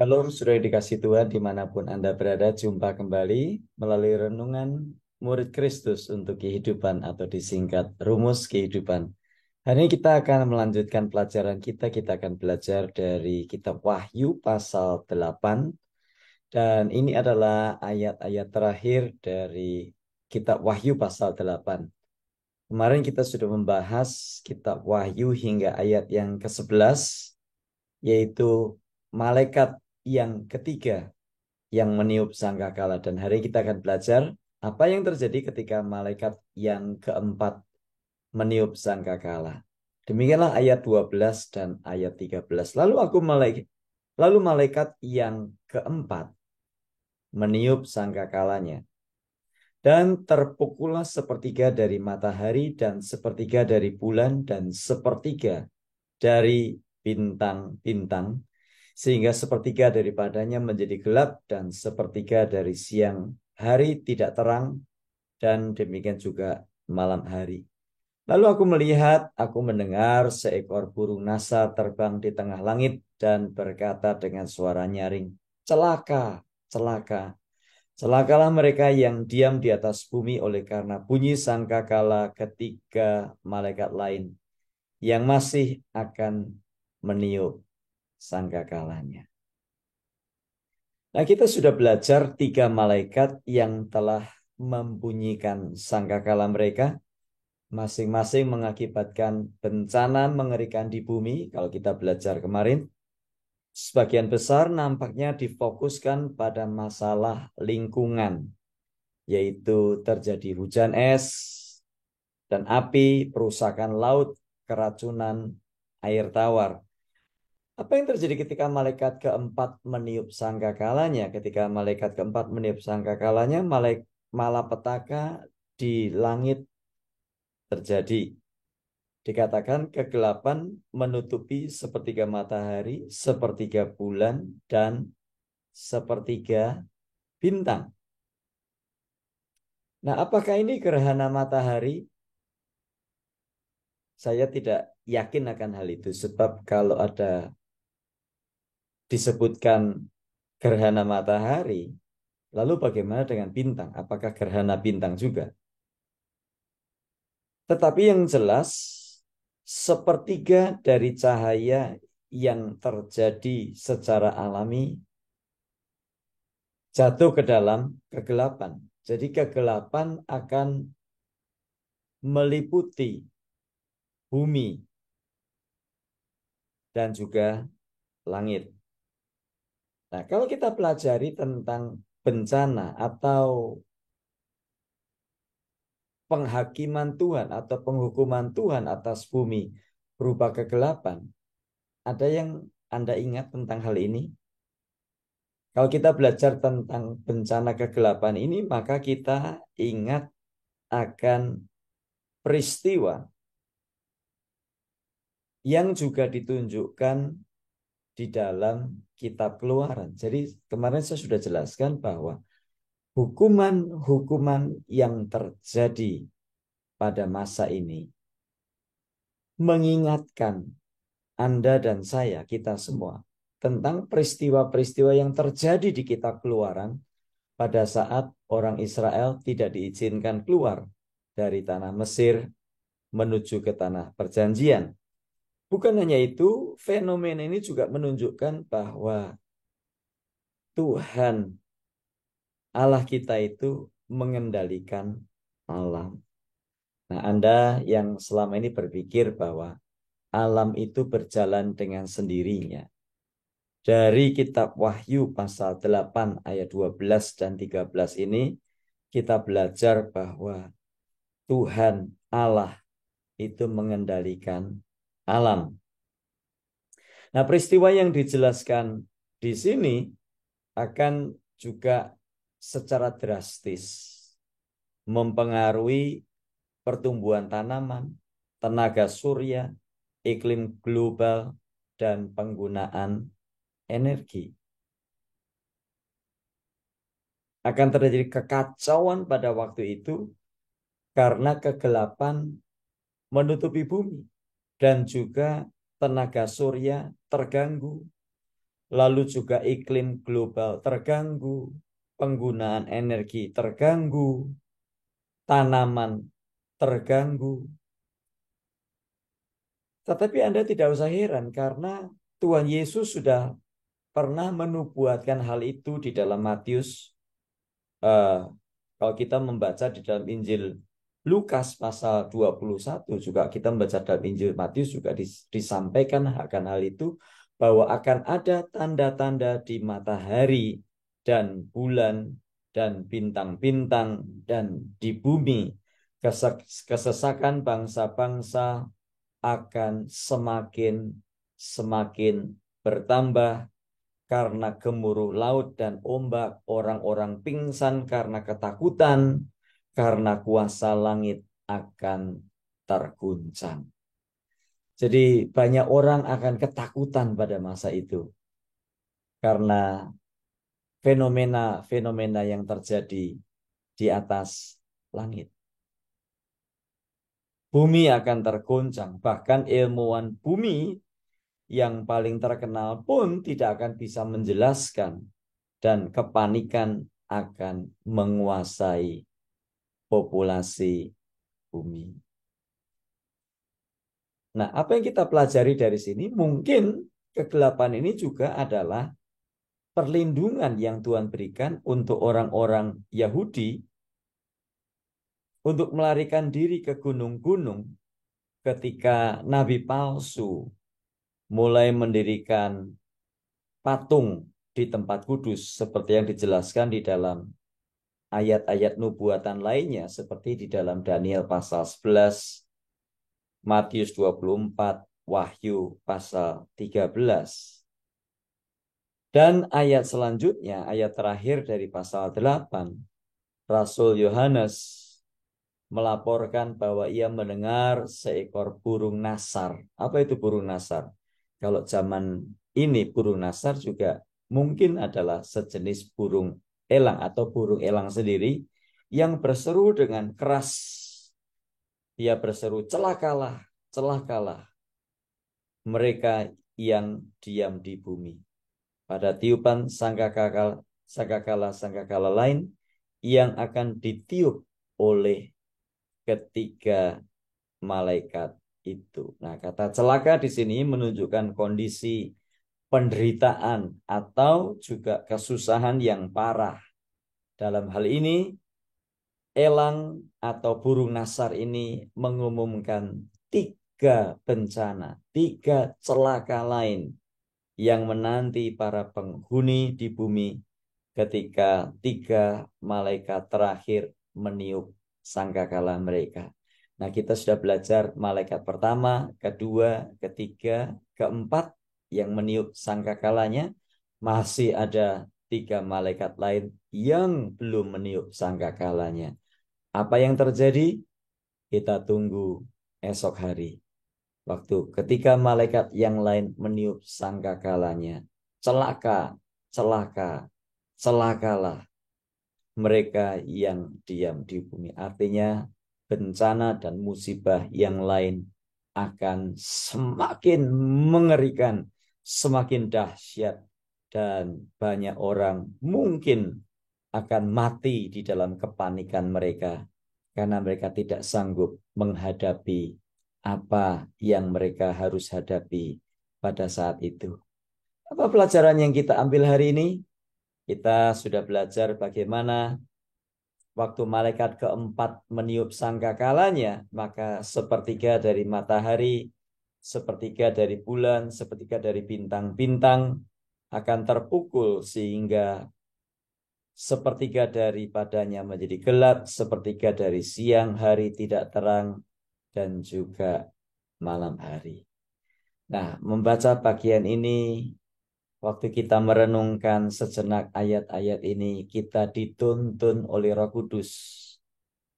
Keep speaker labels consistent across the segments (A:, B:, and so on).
A: Shalom, sudah dikasih Tuhan dimanapun Anda berada, jumpa kembali melalui renungan murid Kristus untuk kehidupan atau disingkat rumus kehidupan. Hari ini kita akan melanjutkan pelajaran kita akan belajar dari kitab Wahyu pasal 8. Dan ini adalah ayat-ayat terakhir dari kitab Wahyu pasal 8. Kemarin kita sudah membahas kitab Wahyu hingga ayat yang ke-11, yaitu malaikat yang ketiga yang meniup sangkakala. Dan hari ini kita akan belajar apa yang terjadi ketika malaikat yang keempat meniup sangkakala. Demikianlah ayat 12 dan ayat 13. Lalu malaikat yang keempat meniup sangkakalanya. Dan terpukullah sepertiga dari matahari dan sepertiga dari bulan dan sepertiga dari bintang-bintang, sehingga sepertiga daripadanya menjadi gelap dan sepertiga dari siang hari tidak terang, dan demikian juga malam hari. Lalu aku mendengar seekor burung nasa terbang di tengah langit dan berkata dengan suara nyaring, celaka, celaka. Celakalah mereka yang diam di atas bumi oleh karena bunyi sangkakala ketiga malaikat lain yang masih akan meniup sangkakalanya. Nah, kita sudah belajar tiga malaikat yang telah membunyikan sangkakala mereka, masing-masing mengakibatkan bencana mengerikan di bumi. Kalau kita belajar kemarin, sebagian besar nampaknya difokuskan pada masalah lingkungan, yaitu terjadi hujan es dan api, perusakan laut, keracunan air tawar. Apa yang terjadi ketika malaikat keempat meniup sangkakalanya? Ketika malaikat keempat meniup sangkakalanya, malapetaka di langit terjadi. Dikatakan kegelapan menutupi sepertiga matahari, sepertiga bulan, dan sepertiga bintang. Nah, apakah ini gerhana matahari? Saya tidak yakin akan hal itu, sebab kalau ada disebutkan gerhana matahari, lalu bagaimana dengan bintang? Apakah gerhana bintang juga? Tetapi yang jelas, sepertiga dari cahaya yang terjadi secara alami jatuh ke dalam kegelapan. Jadi kegelapan akan meliputi bumi dan juga langit. Nah, kalau kita pelajari tentang bencana atau penghakiman Tuhan atau penghukuman Tuhan atas bumi berupa kegelapan, ada yang Anda ingat tentang hal ini? Kalau kita belajar tentang bencana kegelapan ini, maka kita ingat akan peristiwa yang juga ditunjukkan di dalam kitab Keluaran. Jadi kemarin saya sudah jelaskan bahwa hukuman-hukuman yang terjadi pada masa ini mengingatkan Anda dan saya, kita semua, tentang peristiwa-peristiwa yang terjadi di kitab Keluaran pada saat orang Israel tidak diizinkan keluar dari tanah Mesir menuju ke tanah perjanjian. Bukan hanya itu, fenomena ini juga menunjukkan bahwa Tuhan Allah kita itu mengendalikan alam. Nah, Anda yang selama ini berpikir bahwa alam itu berjalan dengan sendirinya. Dari kitab Wahyu pasal 8 ayat 12 dan 13 ini, kita belajar bahwa Tuhan Allah itu mengendalikan alam. Nah, peristiwa yang dijelaskan di sini akan juga secara drastis mempengaruhi pertumbuhan tanaman, tenaga surya, iklim global, dan penggunaan energi. Akan terjadi kekacauan pada waktu itu karena kegelapan menutupi bumi dan juga tenaga surya terganggu. lalu juga iklim global terganggu, penggunaan energi terganggu, tanaman terganggu. Tetapi Anda tidak usah heran karena Tuhan Yesus sudah pernah menubuatkan hal itu di dalam Matius. eh, Kalau kita membaca di dalam Injil Lukas pasal 21 juga, kita membaca dalam Injil Matius juga disampaikan akan hal itu, bahwa akan ada tanda-tanda di matahari dan bulan dan bintang-bintang dan di bumi. Kesesakan bangsa-bangsa akan semakin semakin bertambah karena gemuruh laut dan ombak, orang-orang pingsan karena ketakutan, karena kuasa langit akan terguncang. Jadi banyak orang akan ketakutan pada masa itu karena fenomena-fenomena yang terjadi di atas langit. Bumi akan tergoncang, bahkan ilmuwan bumi yang paling terkenal pun tidak akan bisa menjelaskan, dan kepanikan akan menguasai populasi bumi. Nah, apa yang kita pelajari dari sini? Mungkin kegelapan ini juga adalah perlindungan yang Tuhan berikan untuk orang-orang Yahudi untuk melarikan diri ke gunung-gunung ketika nabi palsu mulai mendirikan patung di tempat kudus seperti yang dijelaskan di dalam ayat-ayat nubuatan lainnya seperti di dalam Daniel pasal 11, Matius 24, Wahyu pasal 13. Dan ayat selanjutnya, ayat terakhir dari pasal 8, Rasul Yohanes melaporkan bahwa ia mendengar seekor burung nasar. Apa itu burung nasar? Kalau zaman ini burung nasar juga mungkin adalah sejenis burung elang atau burung elang sendiri yang berseru dengan keras. Dia berseru, celakalah, celakalah mereka yang diam di bumi. Pada tiupan sangkakala lain yang akan ditiup oleh ketiga malaikat itu. Nah, kata celaka di sini menunjukkan kondisi penderitaan atau juga kesusahan yang parah. Dalam hal ini, elang atau burung nasar ini mengumumkan tiga bencana, tiga celaka lain yang menanti para penghuni di bumi ketika tiga malaikat terakhir meniup sangkakala mereka. Nah, kita sudah belajar malaikat pertama, kedua, ketiga, keempat yang meniup sangkakalanya. Masih ada tiga malaikat lain yang belum meniup sangkakalanya. Apa yang terjadi? Kita tunggu esok hari. Waktu ketika malaikat yang lain meniup sangkakalanya. Celaka, celaka, celakalah mereka yang diam di bumi. Artinya bencana dan musibah yang lain akan semakin mengerikan, semakin dahsyat, dan banyak orang mungkin akan mati di dalam kepanikan mereka karena mereka tidak sanggup menghadapi apa yang mereka harus hadapi pada saat itu. Apa pelajaran yang kita ambil hari ini? Kita sudah belajar bagaimana waktu malaikat keempat meniup sangkakalanya, maka sepertiga dari matahari, sepertiga dari bulan, sepertiga dari bintang-bintang akan terpukul sehingga sepertiga daripadanya menjadi gelap, sepertiga dari siang hari tidak terang, dan juga malam hari. Nah, membaca bagian ini, waktu kita merenungkan sejenak ayat-ayat ini, kita dituntun oleh Roh Kudus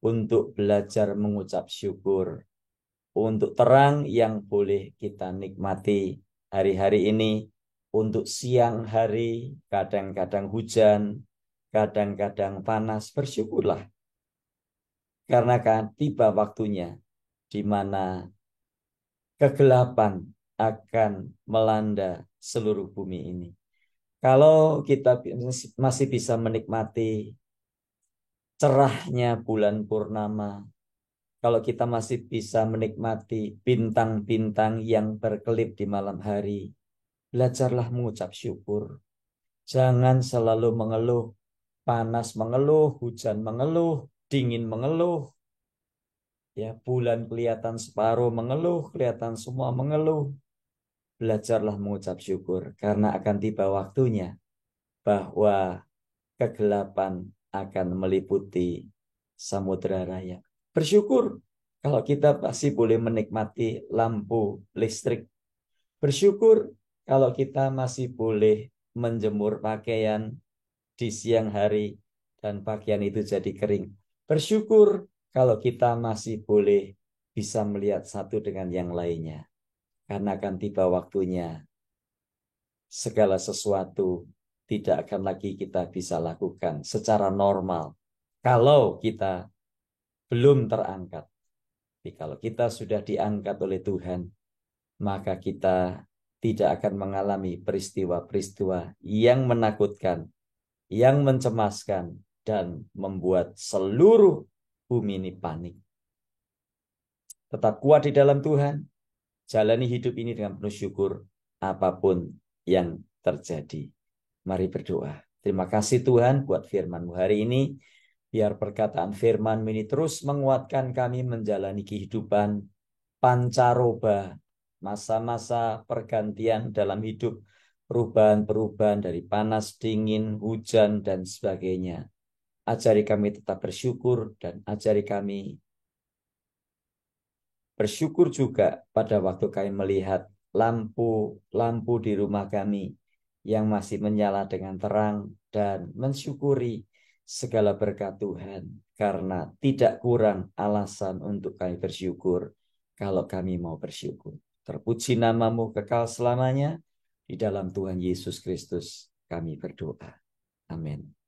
A: untuk belajar mengucap syukur, untuk terang yang boleh kita nikmati hari-hari ini, untuk siang hari, kadang-kadang hujan, kadang-kadang panas, bersyukurlah. Karena kan tiba waktunya di mana kegelapan akan melanda seluruh bumi ini. Kalau kita masih bisa menikmati cerahnya bulan purnama, kalau kita masih bisa menikmati bintang-bintang yang berkelip di malam hari, belajarlah mengucap syukur. Jangan selalu mengeluh, panas mengeluh, hujan mengeluh, dingin mengeluh. Ya, bulan kelihatan separuh mengeluh, kelihatan semua mengeluh. Belajarlah mengucap syukur karena akan tiba waktunya bahwa kegelapan akan meliputi samudera raya. Bersyukur kalau kita masih boleh menikmati lampu listrik. Bersyukur kalau kita masih boleh menjemur pakaian di siang hari dan pakaian itu jadi kering. Bersyukur kalau kita masih boleh bisa melihat satu dengan yang lainnya. Karena akan tiba waktunya segala sesuatu tidak akan lagi kita bisa lakukan secara normal. Kalau kita belum terangkat. Tapi kalau kita sudah diangkat oleh Tuhan, maka kita tidak akan mengalami peristiwa-peristiwa yang menakutkan, yang mencemaskan, dan membuat seluruh bumi ini panik. Tetap kuat di dalam Tuhan, jalani hidup ini dengan penuh syukur, apapun yang terjadi. Mari berdoa. Terima kasih Tuhan buat firman-Mu hari ini. Biar perkataan firman ini terus menguatkan kami menjalani kehidupan pancaroba, masa-masa pergantian dalam hidup, perubahan-perubahan dari panas, dingin, hujan, dan sebagainya. Ajari kami tetap bersyukur dan ajari kami bersyukur juga pada waktu kami melihat lampu-lampu di rumah kami yang masih menyala dengan terang dan mensyukuri segala berkat Tuhan karena tidak kurang alasan untuk kami bersyukur kalau kami mau bersyukur. Terpuji namamu kekal selamanya di dalam Tuhan Yesus Kristus kami berdoa. Amin.